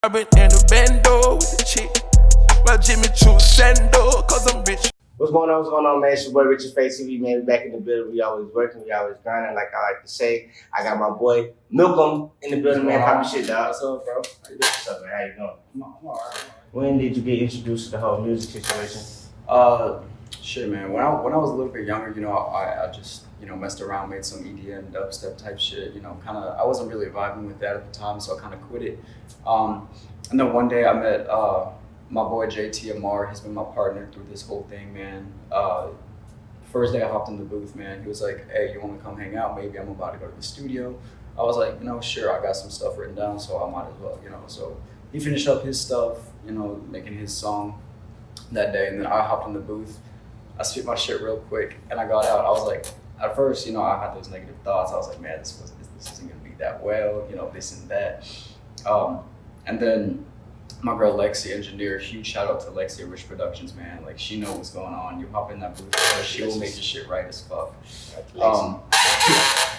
I've been in the bando with the chick. Well, Jimmy Choo Sando, cause I'm rich. What's going on? What's going on, man? It's your boy Richard Face TV, man. We back in the building. We always working. We always grinding. Like I like to say, I got my boy Milcom in the building, man. Pop shit, dog. What's up, bro? How you doing? What's up, man? How you doing? I'm alright. When did you get introduced to the whole music situation? Shit, man. When I was a little bit younger, I just messed around, made some EDM, dubstep type shit. I wasn't really vibing with that at the time, so I kind of quit it. And then one day I met my boy JT Amar. He's been my partner through this whole thing, man. First day I hopped in the booth, man. He was like, "Hey, you want to come hang out? Maybe I'm about to go to the studio." I was like, sure. I got some stuff written down, so I might as well, So he finished up his stuff, making his song that day, and then I hopped in the booth. I spit my shit real quick, and I got out. I was like, at first, I had those negative thoughts. I was like, man, this isn't gonna be that well, this and that. And then my girl Lexi, engineer, huge shout out to Lexi at Rich Productions, man. Like, she knows what's going on. You hop in that booth, she will make your shit right as fuck.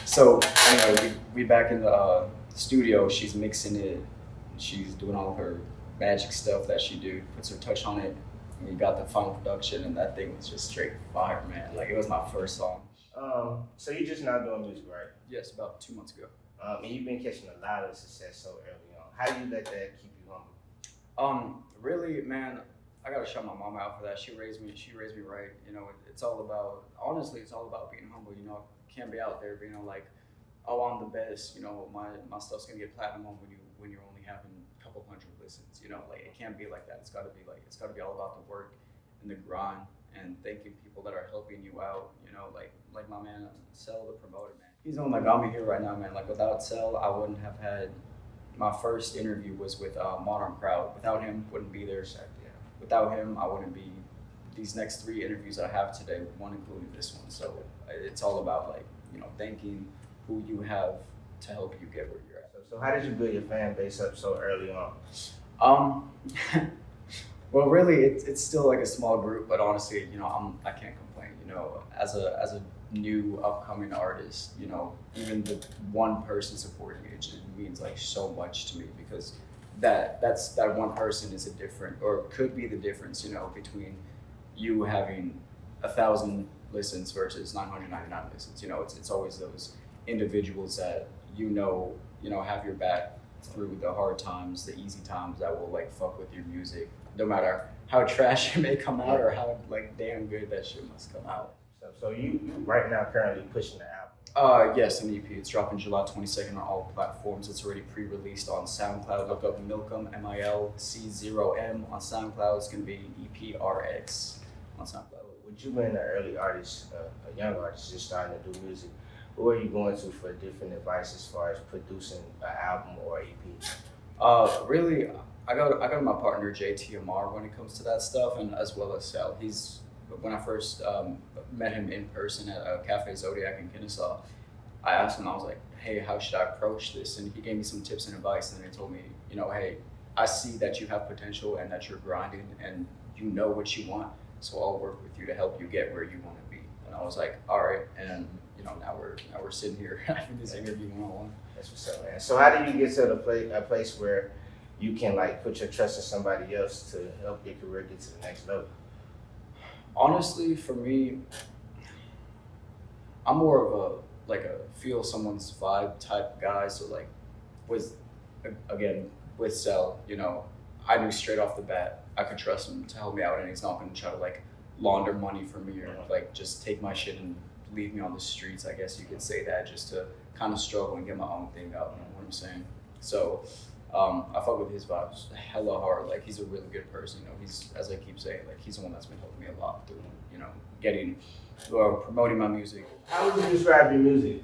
So anyway, we back in the studio. She's mixing it. She's doing all of her magic stuff that she do. Puts her touch on it. And we got the final production, and that thing was just straight fire, man. Like, it was my first song. So you just now doing music, right? Yes, about 2 months ago. And you've been catching a lot of success so early on. How do you let that keep you humble? Really, man, I gotta shout my mom out for that. She raised me right. It's all about, honestly, it's all about being humble. Can't be out there being like, oh, I'm the best. My stuff's gonna get platinum when you're only having a couple hundred listens. Like, it can't be like that. It's gotta be all about the work and the grind and thanking people that are helping you out. Like my man Cell, the promoter, man. He's the one that got me here right now, man. Like, without Cell, I wouldn't have had. My first interview was with Modern Crowd. Without him, wouldn't be there. Without him, I wouldn't be these next 3 interviews that I have today, one including this one. So it's all about thanking who you have to help you get where you're at. So how did you build your fan base up so early on? Well, really, it's still like a small group, but honestly, I can't complain. As a new upcoming artist, even the one person supporting it just means like so much to me, because that one person is a different, or could be the difference, between you having 1,000 listens versus 999 listens. It's always those individuals that have your back through the hard times, the easy times, that will like fuck with your music, no matter how trash it may come out or how like damn good that shit must come out. So you right now currently pushing the album? Yes, an EP. It's dropping July 22nd on all platforms. It's already pre-released on SoundCloud. Look up Milcom, MILC0M on SoundCloud. It's gonna be EPRX on SoundCloud. Would you been an early artist, a young artist just starting to do music? Where are you going to for different advice as far as producing an album or EP? Really, I go to my partner JT Amar when it comes to that stuff, and as well as Sal. When I first met him in person at Cafe Zodiac in Kennesaw, I asked him, I was like, hey, how should I approach this? And he gave me some tips and advice, and then he told me, hey, I see that you have potential and that you're grinding and you know what you want, so I'll work with you to help you get where you want to be. And I was like, all right, and now we're sitting here having this interview one-on-one. That's what's up, man. So how do you get to a place where you can like put your trust in somebody else to help your career get to the next level? Honestly, for me, I'm more of a feel someone's vibe type guy. So like with Cell, I knew straight off the bat I could trust him to help me out, and he's not going to try to like launder money from me or like just take my shit and leave me on the streets. I guess you could say that, just to kind of struggle and get my own thing out. You know what I'm saying? So I fuck with his vibes hella hard. Like, he's a really good person. He's, as I keep saying, like, he's the one that's been helping me a lot through, promoting my music. How would you describe your music?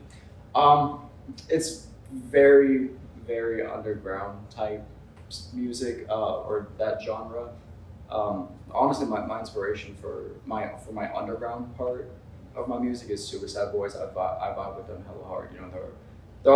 It's very, very underground type music, or that genre. Honestly, my inspiration for my underground part of my music is Suicide Boys. I vibe with them hella hard. They're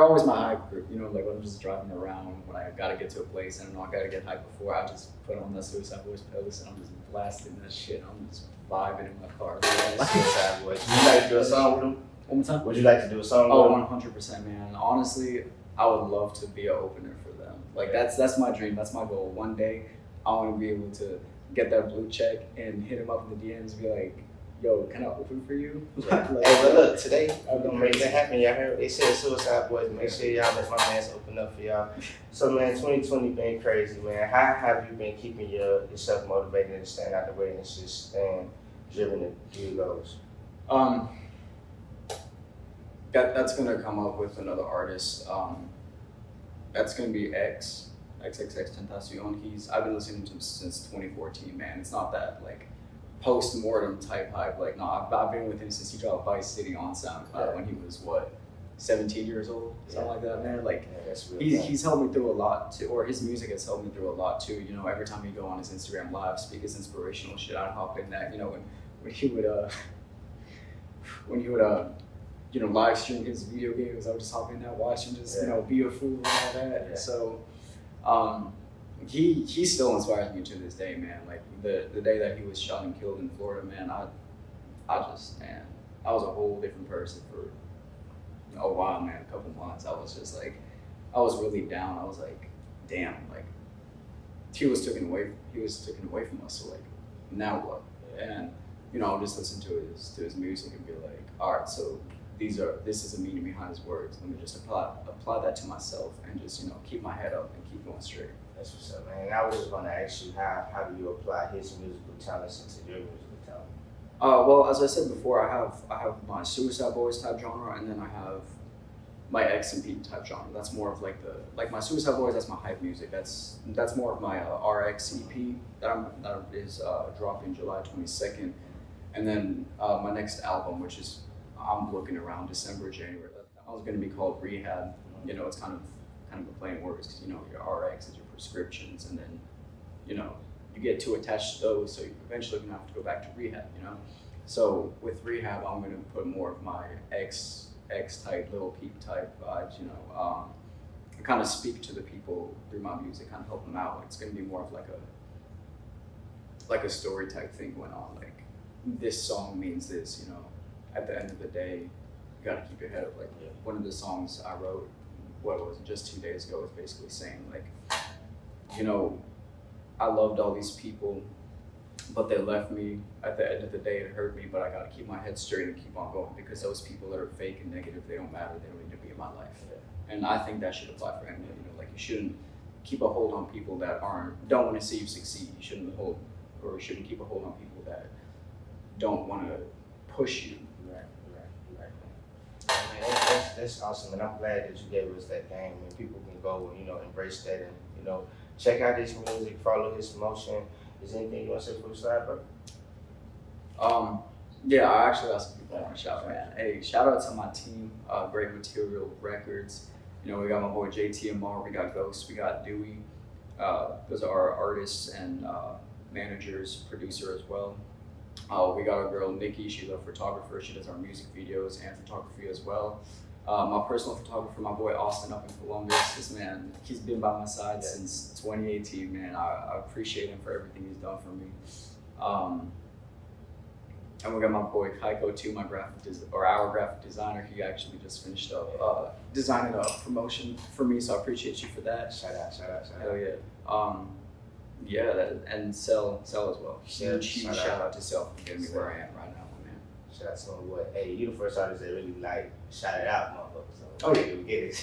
always my hype group. Like, when I'm just driving around, when I gotta get to a place and I gotta get hype before, I just put on the Suicide Boys playlist and I'm just blasting that shit. I'm just vibing in my car. Suicide Boys. Would you like to do a song with them? One more time. Would you like to do a song with them? Oh, 100%, man. Honestly, I would love to be an opener for them. Like that's my dream. That's my goal. One day, I want to be able to get that blue check and hit him up in the DMs and be like, "Yo, can I open for you?" Like, hey, but look, today we're gonna make that happen. Y'all heard they said Suicide Boys. Make sure y'all let my mans open up for y'all. So man, 2020 been crazy, man. How have you been keeping yourself motivated and staying out the way and just staying driven to do those? That's gonna come up with another artist. That's gonna be XXX Tentacion. I've been listening to him since 2014, man. It's not that like post-mortem type hype. Like, no, I've been with him since he dropped Vice City on SoundCloud when he was, what, 17 years old? Something like that, man. Like, he's helped me through a lot, too, or his music has helped me through a lot, too. You know, every time he go on his Instagram Live, speak his inspirational shit, I'd hop in that, you know, when he would, you know, live stream his video games, I would just hop in that, watch him just, you know, be a fool and all that. Yeah. So, he still inspires me to this day, man. Like the day that he was shot and killed in Florida, man, I was a whole different person for a while, man. A couple months, I was just like, I was really down. I was like, damn, like he was taken away from us. So like, now what? And you know, I'll just listen to his music and be like, all right, so this is a meaning behind his words. Let me just apply that to myself and just, you know, keep my head up and keep going straight. That's what's up, man. And I was just going to ask you, how do you apply his musical talents into your musical talent? Well, as I said before, I have my Suicide Boys type genre, and then I have my X and P type genre. That's more of like my Suicide Boys. That's my hype music. That's more of my RX EP that is dropping July 22nd, and then my next album, which is I'm looking around December, January. That was going to be called Rehab. You know, it's kind of a plain words because, you know, your RX is your prescriptions, and then, you know, you get too attached to those, so you eventually going to have to go back to rehab, you know? So with Rehab, I'm going to put more of my X type, Little Peep type vibes, you know, and kind of speak to the people through my music, kind of help them out. It's going to be more of like a story type thing going on, like this song means this, you know? At the end of the day, you got to keep your head up. Like one of the songs I wrote, just 2 days ago, was basically saying like, you know, I loved all these people, but they left me. At the end of the day, it hurt me, but I got to keep my head straight and keep on going, because those people that are fake and negative, they don't matter. They don't need to be in my life. And I think that should apply for anyone. You know, like you shouldn't keep a hold on people that don't want to see you succeed. You shouldn't keep a hold on people that don't want to push you. Man, that's awesome, and I'm glad that you gave us that game, and people can go and, you know, embrace that, and, you know, check out his music, follow his motion. Is there anything you want to say for the side, bro? Yeah, I actually got some people I want to shout out, man. Hey, shout out to my team, Great Material Records. You know, we got my boy JT Amar, we got Ghost, we got Dewey. Those are our artists and managers, producer as well. We got our girl Nikki, she's a photographer, she does our music videos and photography as well. My personal photographer, my boy Austin up in Columbus, this man, he's been by my side since 2018, man. I appreciate him for everything he's done for me. And we got my boy Kaiko too, our graphic designer. He actually just finished up designing a promotion for me, so I appreciate you for that. Shout out. Hell yeah. And Cell as well. Huge shout out to Cell for getting me where I am right now, man. Shout out to my boy. Hey, you the first artist that really like shouted out, motherfucker. So we get it.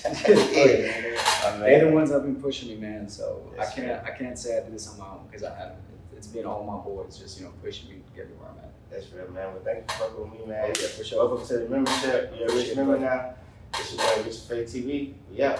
They're the ones that have been pushing me, man. So I can't say I did this on my own, because I haven't. It's been all my boys just, you know, pushing me to get me where I'm at. That's real, man. Well, thank you for fucking with me, man. Yeah, for sure. Welcome to the membership. You're a rich member now. It's your boy, Rich Fake TV. Yeah.